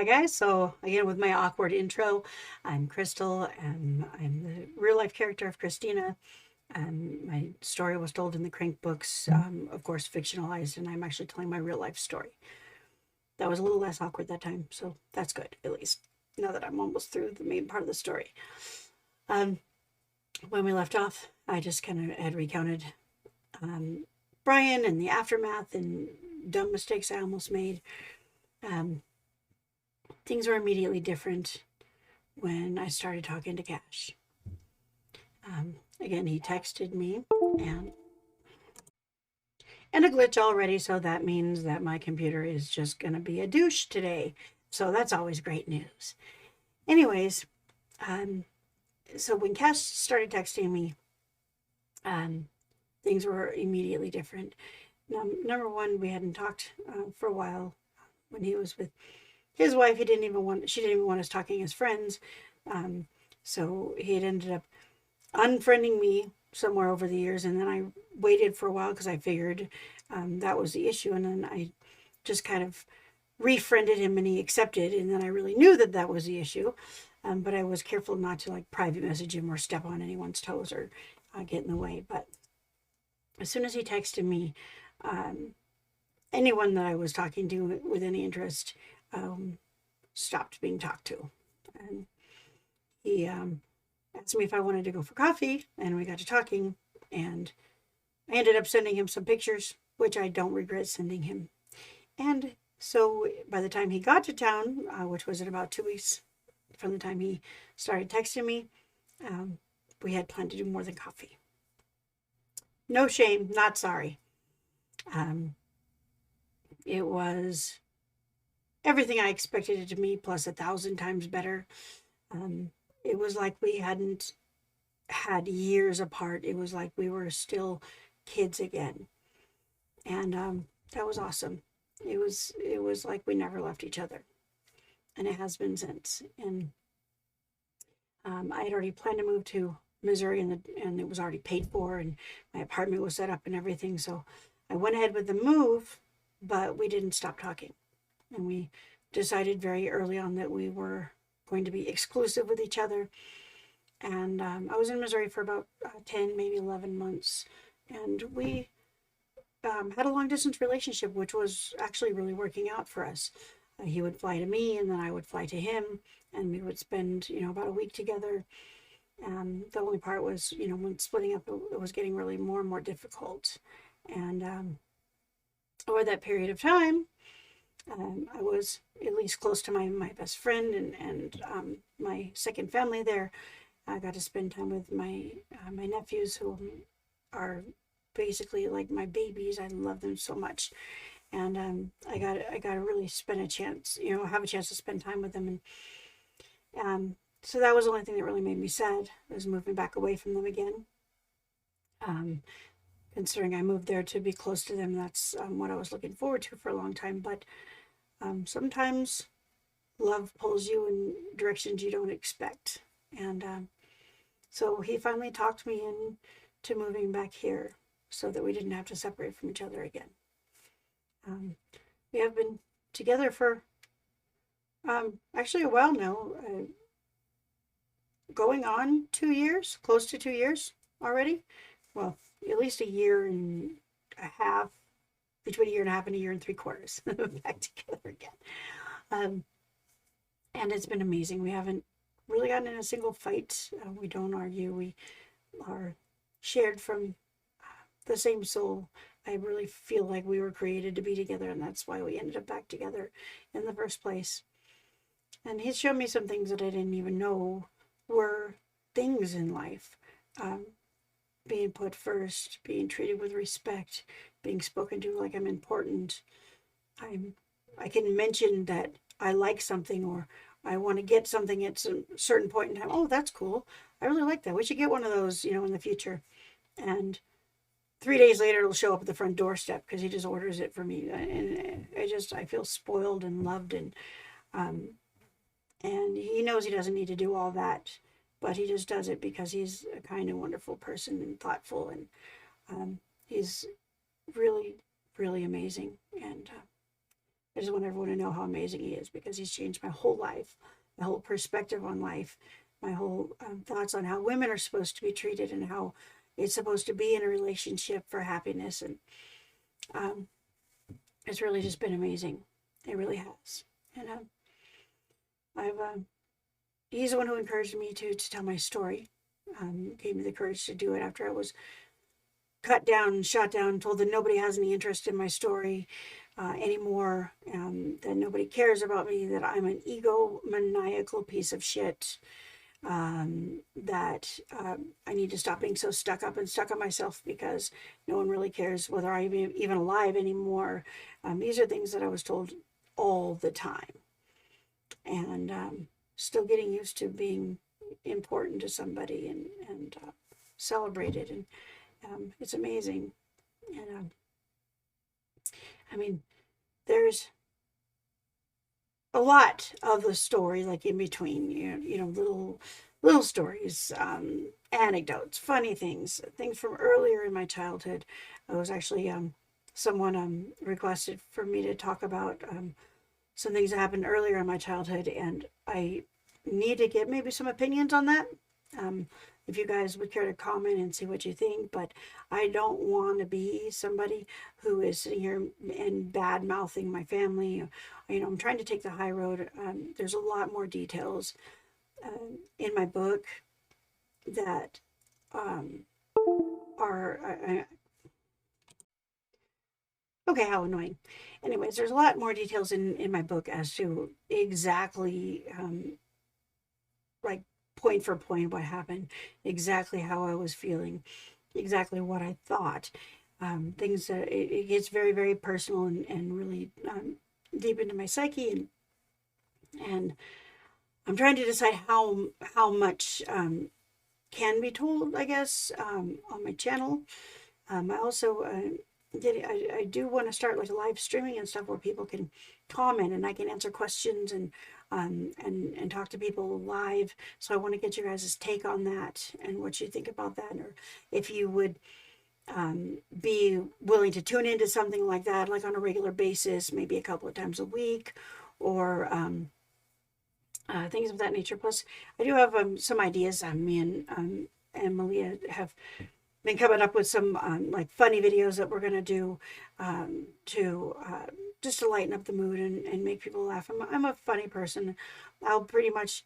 Hi guys, so again with my awkward intro, I'm Crystal and I'm the real life character of Christina. My story was told in the Crank books, of course fictionalized, and I'm actually telling my real life story. That was a little less awkward that time, so that's good, at least, now that I'm almost through the main part of the story. Um, when we left off, I just kind of had recounted um, Brian and the aftermath and dumb mistakes I almost made. Um, Things were immediately different when I started talking to Cash. Again, he texted me and a glitch already, so that means that my computer is just going to be a douche today. So that's always great news. Anyways, um, so when Cash started texting me, um, things were immediately different. Number one, we hadn't talked for a while. When he was with his wife, she didn't even want us talking as friends. Um, so he had ended up unfriending me somewhere over the years, and then I waited for a while because I figured that was the issue, and then I just kind of refriended him and he accepted, and then I really knew that that was the issue, but I was careful not to like private message him or step on anyone's toes or get in the way. But as soon as he texted me, um, anyone that I was talking to with any interest um, stopped being talked to, and he asked me if I wanted to go for coffee, and we got to talking, and I ended up sending him some pictures, which I don't regret sending him. And so by the time he got to town, which was in about 2 weeks from the time he started texting me, um, we had planned to do more than coffee. No shame, not sorry. Um, it was everything I expected it to be, plus 1,000 times better. Um, it was like we hadn't had years apart. It was like we were still kids again, and that was awesome. It was like we never left each other, and it has been since. And I had already planned to move to Missouri, and it was already paid for, and my apartment was set up and everything. So I went ahead with the move, but we didn't stop talking, and we decided very early on that we were going to be exclusive with each other. And I was in Missouri for about 10, maybe 11 months, and we had a long distance relationship, which was actually really working out for us. He would fly to me, and then I would fly to him, and we would spend, about a week together. The only part was, when splitting up, it was getting really more and more difficult. And over that period of time, I was at least close to my best friend and my second family there. I got to spend time with my nephews, who are basically like my babies. I love them so much, and I got to really spend a chance, have a chance to spend time with them, and so that was the only thing that really made me sad, was moving back away from them again. Um, Considering I moved there to be close to them, that's what I was looking forward to for a long time. But sometimes love pulls you in directions you don't expect, and so he finally talked me into moving back here so that we didn't have to separate from each other again. Um, we have been together for actually a while now, going on 2 years, close to 2 years already. Well, at least a year and a half, between a year and a half and a year and 3/4 back together again. Um, and it's been amazing. We haven't really gotten in a single fight. We don't argue. We are shared from the same soul. I really feel like we were created to be together, and that's why we ended up back together in the first place. And he's shown me some things that I didn't even know were things in life. Um, Being put first, being treated with respect, being spoken to like I'm important. I'm I can mention that I like something, or I want to get something at a certain point in time. Oh, that's cool. I really like that. We should get one of those, in the future. And 3 days later, it'll show up at the front doorstep because he just orders it for me. And I feel spoiled and loved, um, and he knows he doesn't need to do all that, but he just does it because he's a kind and wonderful person and thoughtful, and he's really, really amazing. And I just want everyone to know how amazing he is, because he's changed my whole life, my whole perspective on life, my whole thoughts on how women are supposed to be treated and how it's supposed to be in a relationship for happiness. And um, it's really just been amazing. It really has. And I've he's the one who encouraged me to tell my story. Gave me the courage to do it after I was cut down, shot down, told that nobody has any interest in my story anymore, that nobody cares about me, that I'm an egomaniacal piece of shit, that I need to stop being so stuck up and stuck on myself because no one really cares whether I'm even alive anymore. These are things that I was told all the time, and still getting used to being important to somebody and celebrated, and it's amazing. And I mean, there's a lot of the story, like in between, little stories, anecdotes, funny things, things from earlier in my childhood. I was actually someone requested for me to talk about some things that happened earlier in my childhood, and I need to get maybe some opinions on that. If you guys would care to comment and see what you think, but I don't want to be somebody who is sitting here and bad mouthing my family. I'm trying to take the high road. There's a lot more details in my book that are okay. How annoying. Anyways, there's a lot more details in my book as to exactly like point for point what happened, exactly how I was feeling, exactly what I thought. Things that it gets very, very personal and really deep into my psyche, and I'm trying to decide how much can be told, I guess, on my channel. I also I do want to start like live streaming and stuff where people can comment and I can answer questions and talk to people live. So I want to get you guys' take on that and what you think about that, or if you would be willing to tune into something like that, like on a regular basis, maybe a couple of times a week, or things of that nature. Plus, I do have some ideas. Me and Malia have been coming up with some like funny videos that we're going to do to just to lighten up the mood and make people laugh. I'm a funny person. I'll pretty much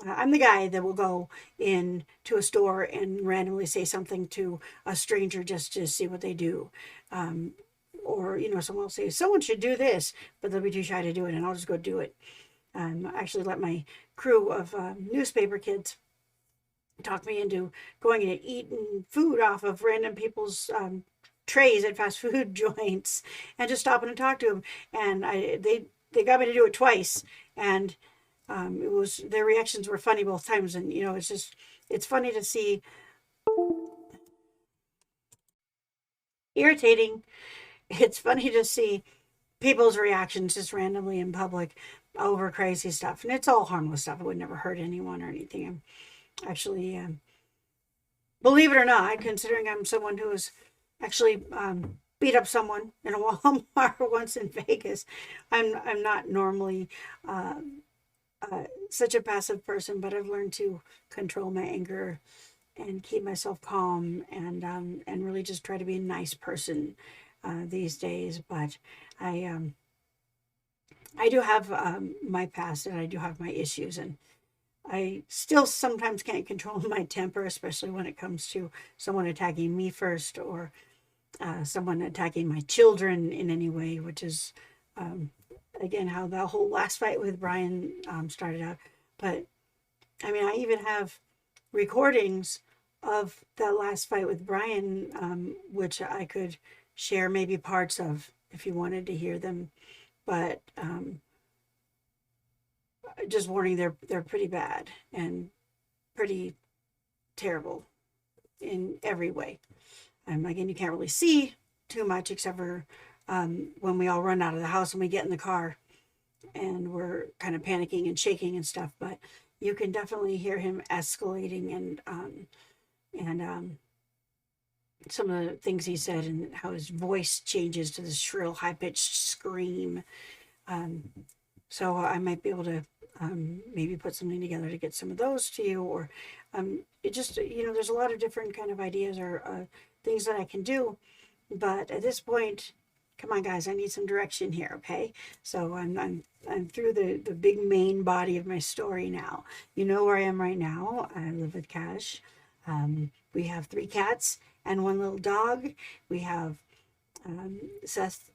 I'm the guy that will go in to a store and randomly say something to a stranger just to see what they do. Or someone will say someone should do this, but they'll be too shy to do it, and I'll just go do it. I actually let my crew of newspaper kids talk me into going and eating food off of random people's trays at fast food joints and just stopping and talk to them. And they got me to do it twice, and it was their reactions were funny both times. And it's funny to see irritating. It's funny to see people's reactions just randomly in public over crazy stuff, and it's all harmless stuff. It would never hurt anyone or anything. I'm actually believe it or not, considering I'm someone who has actually beat up someone in a Walmart once in Vegas, I'm not normally such a passive person, but I've learned to control my anger and keep myself calm and really just try to be a nice person these days. But I do have my past, and I do have my issues, and I still sometimes can't control my temper, especially when it comes to someone attacking me first, or someone attacking my children in any way, which is, again, how the whole last fight with Brian started out. But I mean, I even have recordings of that last fight with Brian, which I could share maybe parts of if you wanted to hear them. But just warning, they're pretty bad and pretty terrible in every way. Again, you can't really see too much except for when we all run out of the house and we get in the car and we're kind of panicking and shaking and stuff. But you can definitely hear him escalating and some of the things he said and how his voice changes to this shrill, high pitched scream. So I might be able to maybe put something together to get some of those to you, or it just, there's a lot of different kind of ideas or things that I can do. But at this point, come on, guys, I need some direction here, okay? So I'm through the big main body of my story now. You know where I am right now. I live with Cash. We have 3 cats and 1 little dog. We have Seth,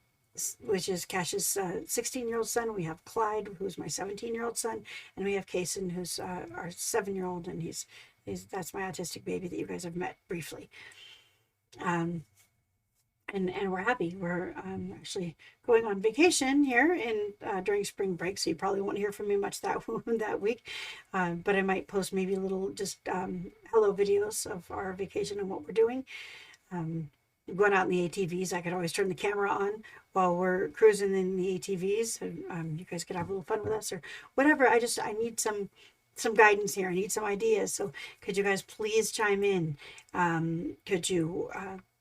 which is Cash's 16-year-old son. We have Clyde, who's my 17-year-old son, and we have Kason, who's our 7-year-old, and he's that's my autistic baby that you guys have met briefly. Um, and we're happy. We're actually going on vacation here in during spring break, so you probably won't hear from me much that that week. But I might post maybe a little just hello videos of our vacation and what we're doing. Going out in the ATVs, I could always turn the camera on while we're cruising in the ATVs, and you guys could have a little fun with us or whatever. I need some guidance here. I need some ideas. So could you guys please chime in? Could you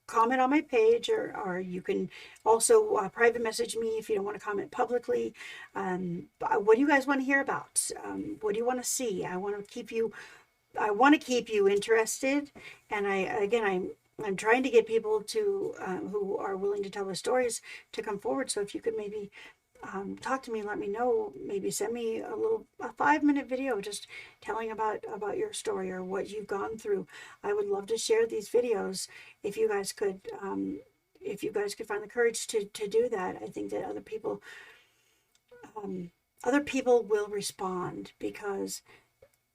comment on my page, or you can also private message me if you don't want to comment publicly. What do you guys want to hear about? What do you want to see? I want to keep you interested, and I'm trying to get people to who are willing to tell their stories to come forward. So if you could maybe talk to me, let me know, maybe send me a 5-minute video just telling about your story or what you've gone through. I would love to share these videos if you guys could find the courage to do that. I think that other people will respond, because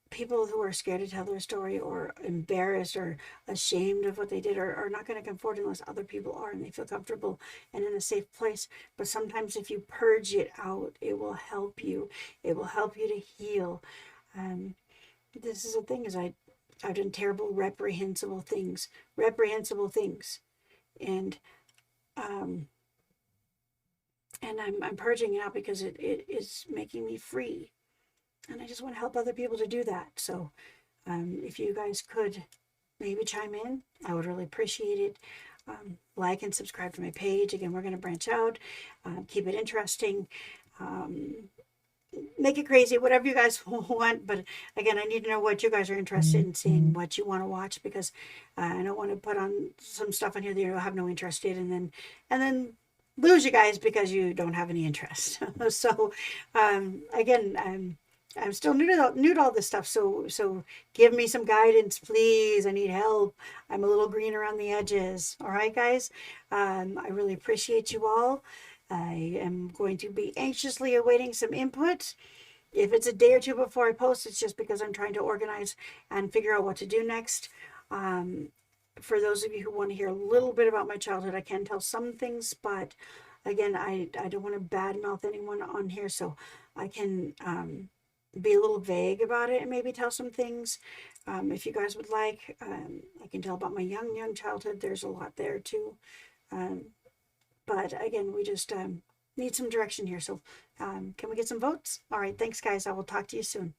people who are scared to tell their story or embarrassed or ashamed of what they did are not going to come forward unless other people are and they feel comfortable and in a safe place. But sometimes if you purge it out, it will help you. It will help you to heal. This is the thing, is I've done terrible, reprehensible things, and I'm purging it out because it is making me free. And I just want to help other people to do that. So if you guys could maybe chime in, I would really appreciate it. Like and subscribe to my page. Again, we're going to branch out, keep it interesting, make it crazy, whatever you guys want. But again, I need to know what you guys are interested in seeing, what you want to watch, because I don't want to put on some stuff on here that you have no interest in, and then lose you guys because you don't have any interest. So again, I'm still new to all this stuff, so give me some guidance, please. I need help. I'm a little green around the edges. All right, guys. I really appreciate you all. I am going to be anxiously awaiting some input. If it's a day or two before I post, it's just because I'm trying to organize and figure out what to do next. For those of you who want to hear a little bit about my childhood, I can tell some things, but again, I don't want to badmouth anyone on here, so I can be a little vague about it and maybe tell some things. If you guys would like, I can tell about my young childhood. There's a lot there too. But again, we just need some direction here. So can we get some votes? All right, thanks guys. I will talk to you soon.